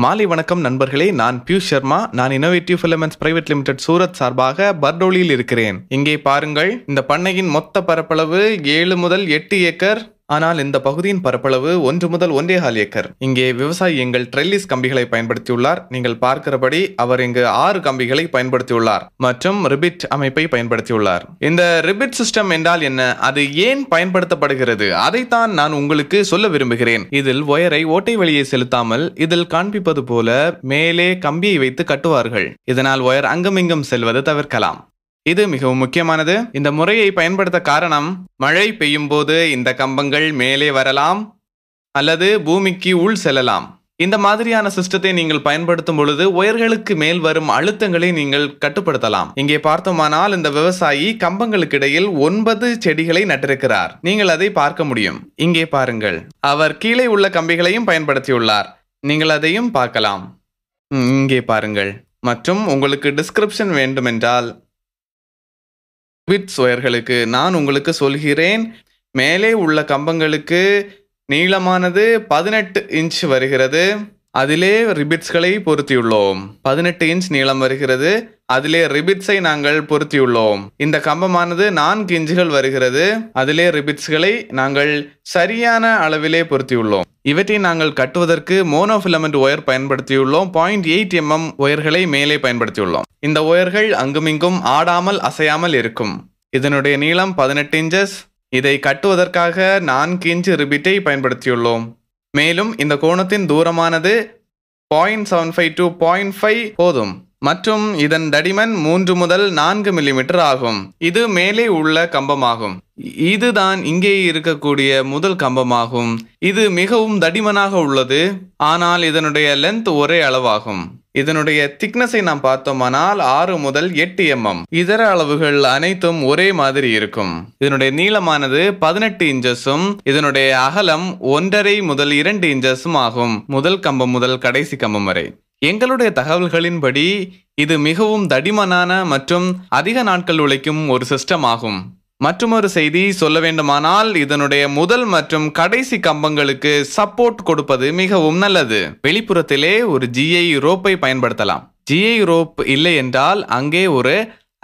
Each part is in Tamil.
மாலை வணக்கம் நண்பர்களே, நான் பியூஷ் சர்மா. நான் innovative filaments private limited Surat சார்பாக பர்டோலியில் இருக்கிறேன். இங்கே பாருங்கள், இந்த பண்ணையின் மொத்த பரப்பளவு 7 முதல் 8 ஏக்கர். ஆனால் இந்த பகுதியின் பரப்பளவு 1 முதல் 1.25 ஏக்கர். இங்கே விவசாயி எங்கள் ட்ரெல்லிஸ் கம்பிகளை பயன்படுத்தியுள்ளார். நீங்கள் பார்க்கிறபடி அவர் இங்கு 6 கம்பிகளை பயன்படுத்தியுள்ளார் மற்றும் ரிபிட் அமைப்பை பயன்படுத்தியுள்ளார். இந்த ரிபிட் சிஸ்டம் என்றால் என்ன, அது ஏன் பயன்படுத்தப்படுகிறது, அதைத்தான் நான் உங்களுக்கு சொல்ல விரும்புகிறேன். இதில் ஒயரை ஓட்டை வழியை செலுத்தாமல் இதில் காண்பிப்பது போல மேலே கம்பியை வைத்து கட்டுவார்கள். இதனால் ஒயர் அங்குமிங்கும் செல்வது தவிர்க்கலாம். இது மிகவும் முக்கியமானது. இந்த முறையை பயன்படுத்த காரணம், மழை பெய்யும் போது இந்த கம்பங்கள் மேலே வரலாம் அல்லது பூமிக்கு உள் செல்லலாம். இந்த மாதிரியான சிஸ்டத்தை நீங்கள் பயன்படுத்தும் பொழுது ஒயர்களுக்கு மேல் வரும் அழுத்தங்களை நீங்கள் கட்டுப்படுத்தலாம். இங்கே பார்த்தோமானால் இந்த விவசாயி கம்பங்களுக்கு இடையில் 9 செடிகளை நட்டிருக்கிறார். நீங்கள் அதை பார்க்க முடியும். இங்கே பாருங்கள், அவர் கீழே உள்ள கம்பிகளையும் பயன்படுத்தியுள்ளார். நீங்கள் அதையும் பார்க்கலாம். இங்கே பாருங்கள். மற்றும் உங்களுக்கு டிஸ்கிரிப்ஷன் வேண்டுமென்றால் விட்ஸ் ஒயர்களுக்கு நான் உங்களுக்கு சொல்கிறேன். மேலே உள்ள கம்பங்களுக்கு நீளமானது 18 இன்ச் வருகிறது. அதிலே ரிபிட்ஸ்களை பொருத்தியுள்ளோம். 18 இன்ச் நீளம் வருகிறது. அதிலே ரிபிட்ஸை நாங்கள் பொருத்தியுள்ளோம். இந்த கம்பமானது 4 இன்ச்சுகள் வருகிறது. அதிலே ரிபிட்ஸ்களை நாங்கள் சரியான அளவிலே பொருத்தியுள்ளோம். இவற்றை நாங்கள் கட்டுவதற்கு மோனோஃபிலமெண்ட் ஒயர் பயன்படுத்தியுள்ளோம். 0.8 mm ஒயர்களை மேலே பயன்படுத்தியுள்ளோம். இந்த ஒயர்கள் அங்குமிங்கும் ஆடாமல் அசையாமல் இருக்கும். இதனுடைய நீளம் 18 இன்ச்சஸ். இதை கட்டுவதற்காக 4 இன்ச் ரிபிட்டை பயன்படுத்தியுள்ளோம். மேலும் இந்த கோணத்தின் தூரமானது 0.75 to 0.5 போதும் மற்றும் இதன் தடிமன் 3 முதல் 4 மில்லிமீட்டர் ஆகும். இது மேலே உள்ள கம்பமாகும். இதுதான் இங்கே இருக்கக்கூடிய முதல் கம்பமாகும். இது மிகவும் தடிமனாக உள்ளது. ஆனால் இதனுடைய லென்த் ஒரே அளவாகும். இதனுடைய திக்னஸை நாம் பார்த்தோமானால் 6 முதல் 8 mm. இதர அளவுகள் அனைத்தும் ஒரே மாதிரி இருக்கும். இதனுடைய நீளமானது 18 இன்ச்சஸும் இதனுடைய அகலம் 1.5 முதல் 2 இன்ச்சஸும் ஆகும். முதல் கம்பம் முதல் கடைசி கம்பம் வரை. எங்களுடைய தகவல்களின்படி இது மிகவும் தடிமனான மற்றும் அதிக நாட்கள் உழைக்கும் ஒரு சிஸ்டம் ஆகும். மற்றொரு செய்தி சொல்ல வேண்டுமானால், இதனுடைய முதல் மற்றும் கடைசி கம்பங்களுக்கு சப்போர்ட் கொடுப்பது மிகவும் நல்லது. வெளிப்புறத்திலே ஒரு GI ரோப்பை பயன்படுத்தலாம். GI ரோப் இல்லை என்றால் அங்கே ஒரு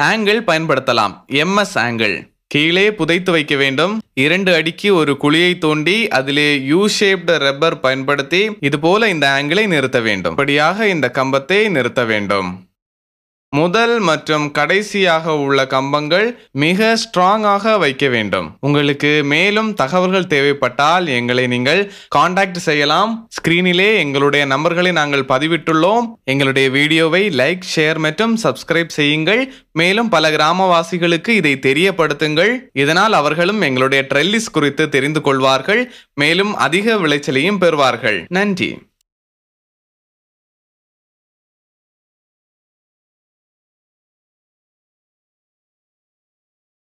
ஆங்கிள் பயன்படுத்தலாம். MS angle. கீழே புதைத்து வைக்க வேண்டும். 2 அடிக்கு ஒரு குழியை தோண்டி அதிலே U-ஷேப்டு ரப்பர் பயன்படுத்தி இதுபோல இந்த ஆங்கிளை நிறுத்த வேண்டும். இப்படியாக இந்த கம்பத்தை நிறுத்த வேண்டும். முதல் மற்றும் கடைசியாக உள்ள கம்பங்கள் மிக ஸ்ட்ராங்காக வைக்க வேண்டும். உங்களுக்கு மேலும் தகவல்கள் தேவைப்பட்டால் எங்களை நீங்கள் காண்டாக்ட் செய்யலாம். ஸ்கிரீனிலே எங்களுடைய நம்பர்களை நாங்கள் பதிவிட்டுள்ளோம். எங்களுடைய வீடியோவை லைக், ஷேர் மற்றும் சப்ஸ்கிரைப் செய்யுங்கள். மேலும் பல கிராமவாசிகளுக்கு இதை தெரியப்படுத்துங்கள். இதனால் அவர்களும் எங்களுடைய ட்ரெல்லிஸ் குறித்து தெரிந்து கொள்வார்கள். மேலும் அதிக விளைச்சலையும் பெறுவார்கள். நன்றி.